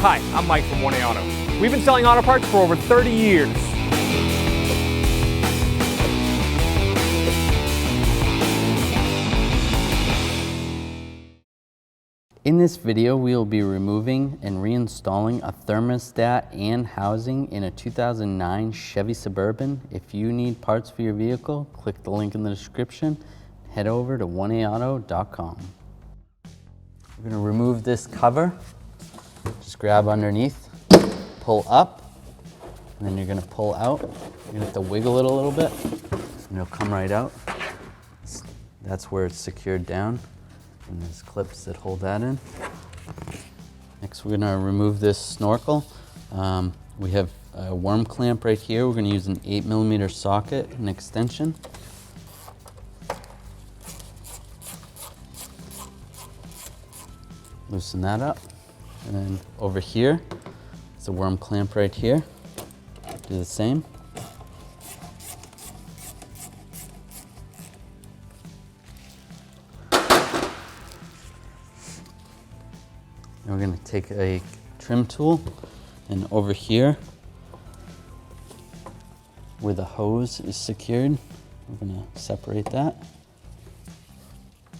Hi, I'm Mike from 1A Auto. We've been selling auto parts for over 30 years. In this video, we will be removing and reinstalling a thermostat and housing in a 2009 Chevy Suburban. If you need parts for your vehicle, click the link in the description. Head over to 1aauto.com. We're going to remove this cover. Just grab underneath, pull up, and then you're going to pull out. You're going to have to wiggle it a little bit, and it'll come right out. That's where it's secured down. And there's clips that hold that in. Next, we're going to remove this snorkel. We have a worm clamp right here. We're going to use an 8mm socket and extension. Loosen that up. And then over here, it's a worm clamp right here. Do the same. We're going to take a trim tool, and over here where the hose is secured, we're going to separate that.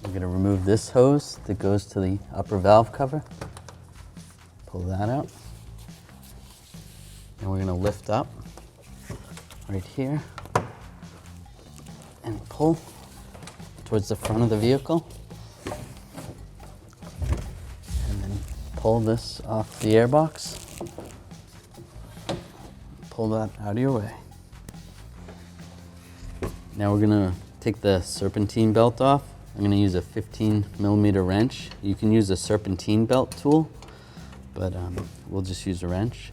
We're going to remove this hose that goes to the upper valve cover. Pull that out. And we're going to lift up right here and pull towards the front of the vehicle. Pull this off the airbox. Pull that out of your way. Now we're gonna take the serpentine belt off. I'm gonna use a 15mm wrench. You can use a serpentine belt tool, but we'll just use a wrench.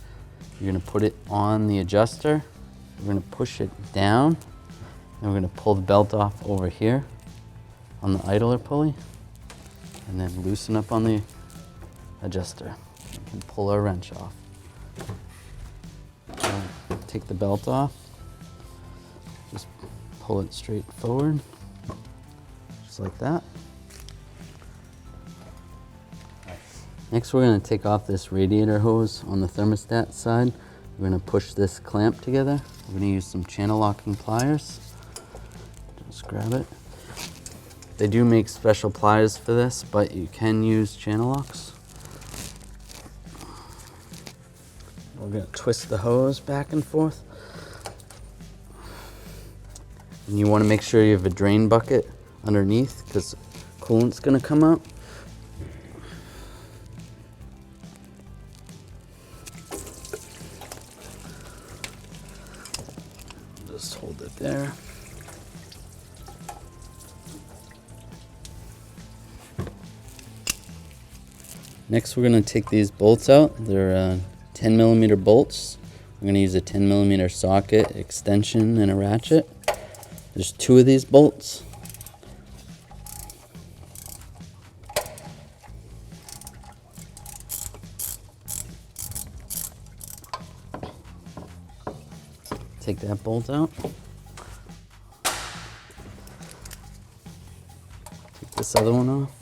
You're gonna put it on the adjuster. We're gonna push it down, and we're gonna pull the belt off over here on the idler pulley, and then loosen up on the adjuster. We can pull our wrench off. Take the belt off. Just pull it straight forward, just like that. Next, we're going to take off this radiator hose on the thermostat side. We're going to push this clamp together. We're going to use some channel locking pliers. Just grab it. They do make special pliers for this, but you can use channel locks. We're going to twist the hose back and forth. And you want to make sure you have a drain bucket underneath because coolant's going to come out. Just hold it there. Next, we're going to take these bolts out. They're 10mm bolts. I'm going to use a 10mm socket, extension, and a ratchet. There's 2 of these bolts. Take that bolt out. Take this other one off.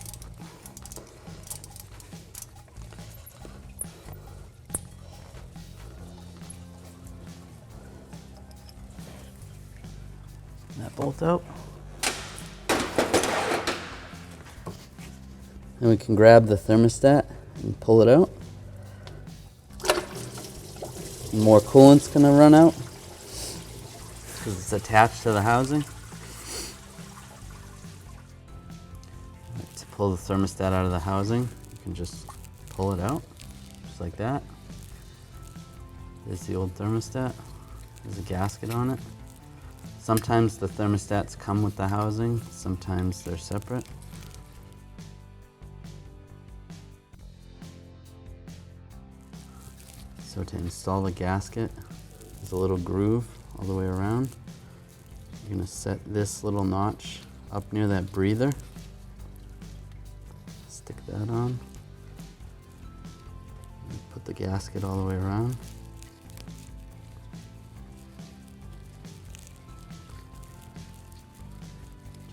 That bolt out. Then we can grab the thermostat and pull it out. More coolant's gonna run out because it's attached to the housing. To pull the thermostat out of the housing, you can just pull it out, just like that. There's the old thermostat. There's a gasket on it. Sometimes the thermostats come with the housing, sometimes they're separate. So to install the gasket, there's a little groove all the way around. You're going to set this little notch up near that breather. Stick that on. Put the gasket all the way around.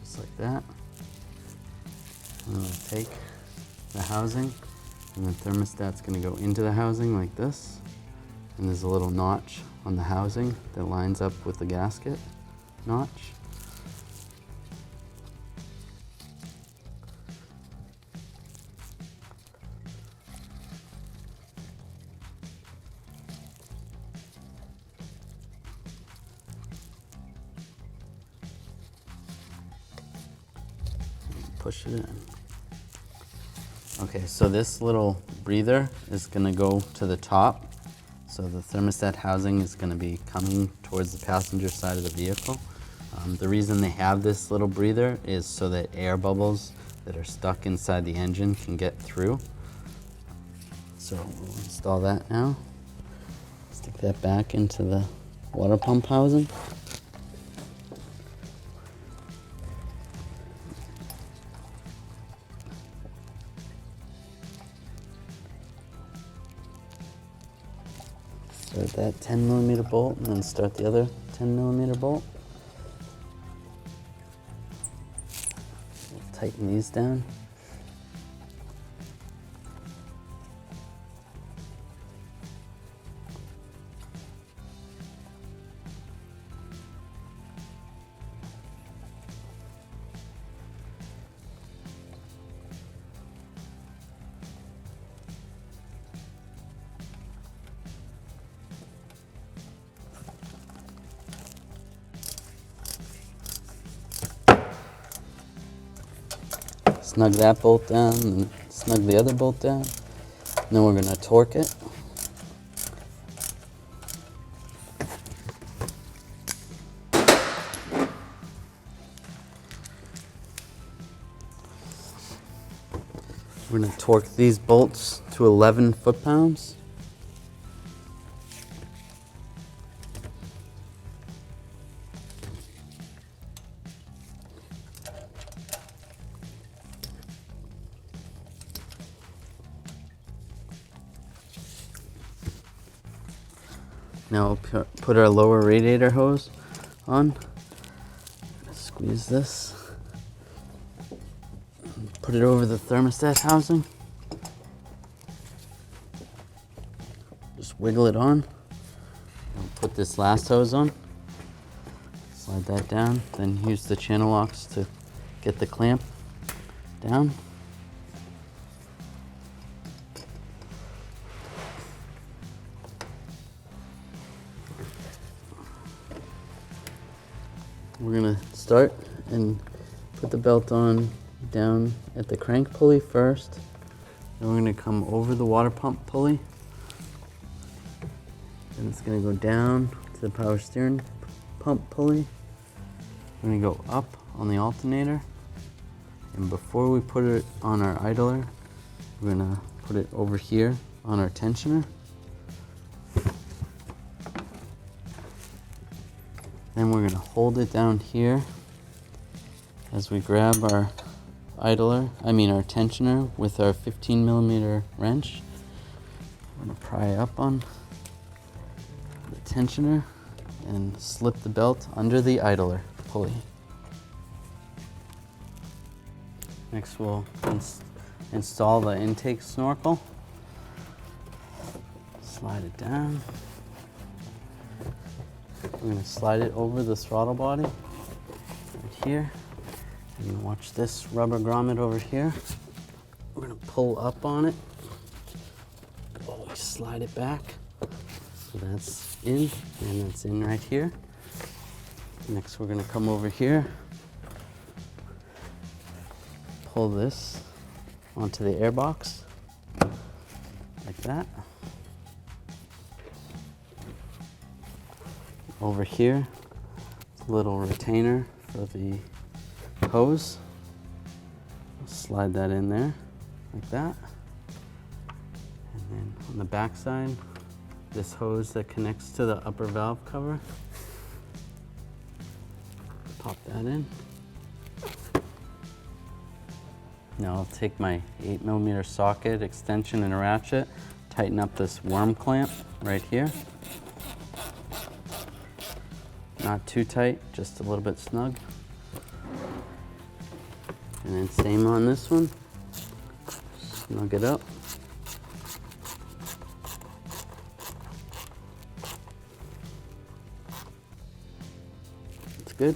Just like that. I'm going to take the housing And the thermostat's gonna go into the housing like this. And there's a little notch on the housing that lines up with the gasket notch. Push it in. Okay, so this little breather is gonna go to the top. So the thermostat housing is gonna be coming towards the passenger side of the vehicle. The reason they have this little breather is so that air bubbles that are stuck inside the engine can get through. So we'll install that now. Stick that back into the water pump housing. Start that 10mm bolt and then start the other 10mm bolt. Tighten these down. Snug that bolt down and snug the other bolt down. And then we're going to torque it. We're going to torque these bolts to 11 foot-pounds. Now we'll put our lower radiator hose on. Squeeze this. Put it over the thermostat housing. Just wiggle it on. And put this last hose on. Slide that down. Then use the channel locks to get the clamp down. We're gonna start and put the belt on down at the crank pulley first. Then we're gonna come over the water pump pulley. Then it's gonna go down to the power steering pump pulley. We're gonna go up on the alternator. And before we put it on our idler, we're gonna put it over here on our tensioner. Then we're gonna hold it down here as we grab our our tensioner with our 15mm wrench. We're gonna pry up on the tensioner and slip the belt under the idler pulley. Next we'll install the intake snorkel. Slide it down. We're going to slide it over the throttle body right here. And watch this rubber grommet over here. We're going to pull up on it. We slide it back. So that's in, and that's in right here. Next we're going to come over here. Pull this onto the air box like that. Over here, a little retainer for the hose. Slide that in there like that. And then on the back side, this hose that connects to the upper valve cover. Pop that in. Now I'll take my 8mm socket extension and a ratchet, tighten up this worm clamp right here. Not too tight, just a little bit snug. And then same on this one. Snug it up. good.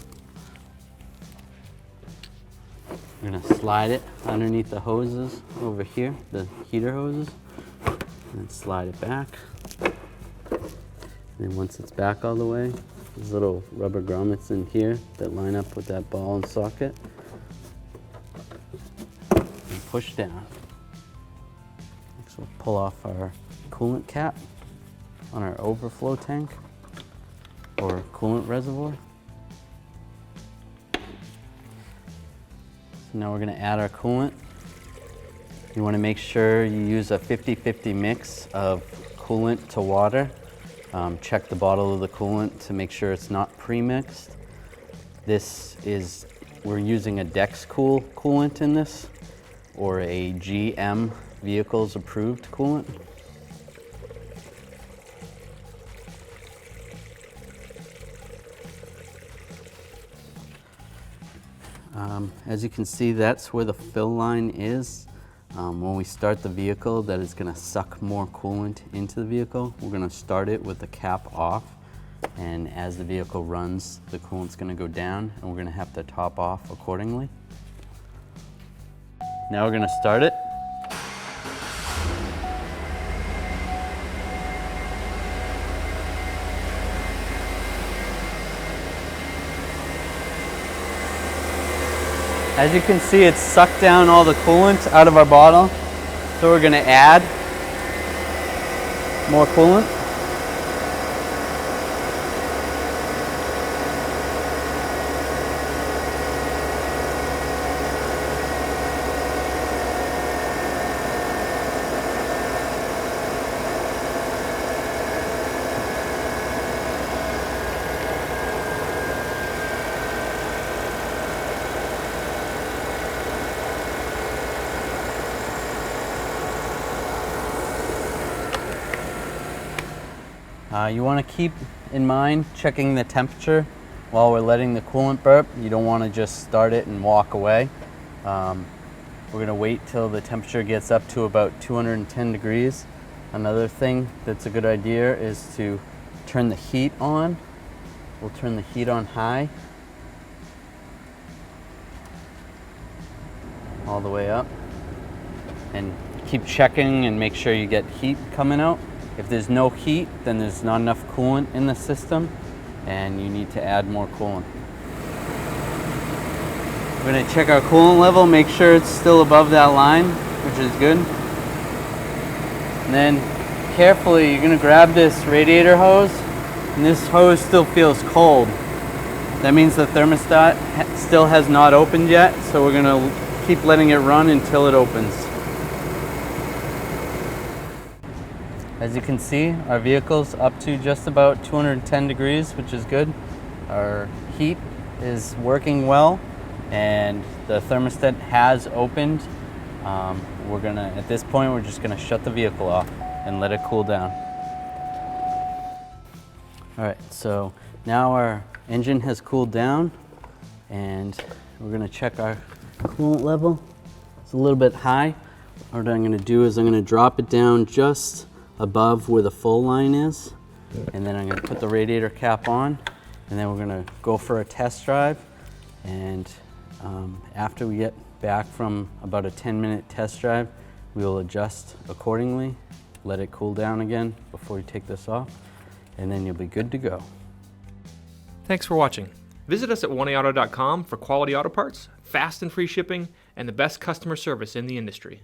I'm gonna slide it underneath the hoses over here, the heater hoses, and then slide it back. And then once it's back all the way, there's little rubber grommets in here that line up with that ball and socket. And push down. Next we'll pull off our coolant cap on our overflow tank or coolant reservoir. So now we're going to add our coolant. You want to make sure you use a 50-50 mix of coolant to water. Check the bottle of the coolant to make sure it's not pre-mixed. We're using a Dexcool coolant in this, or a GM vehicles approved coolant. As you can see, that's where the fill line is. When we start the vehicle, that is going to suck more coolant into the vehicle. We're going to start it with the cap off, and as the vehicle runs, the coolant's going to go down, and we're going to have to top off accordingly. Now we're going to start it. As you can see, it's sucked down all the coolant out of our bottle. So we're going to add more coolant. You want to keep in mind checking the temperature while we're letting the coolant burp. You don't want to just start it and walk away. We're going to wait till the temperature gets up to about 210 degrees. Another thing that's a good idea is to turn the heat on. We'll turn the heat on high, all the way up, and keep checking and make sure you get heat coming out. If there's no heat, then there's not enough coolant in the system and you need to add more coolant. We're going to check our coolant level, make sure it's still above that line, which is good. And then carefully, you're going to grab this radiator hose, and this hose still feels cold. That means the thermostat still has not opened yet, so we're going to keep letting it run until it opens. As you can see, our vehicle's up to just about 210 degrees, which is good. Our heat is working well, and the thermostat has opened. At this point, we're just gonna shut the vehicle off and let it cool down. All right, so now our engine has cooled down, and we're gonna check our coolant level. It's a little bit high. What I'm gonna do is I'm gonna drop it down just above where the full line is, and then I'm going to put the radiator cap on, and then we're going to go for a test drive. And after we get back from about a 10-minute test drive, we will adjust accordingly, let it cool down again before we take this off, and then you'll be good to go. Thanks for watching. Visit us at oneauto.com for quality auto parts, fast and free shipping, and the best customer service in the industry.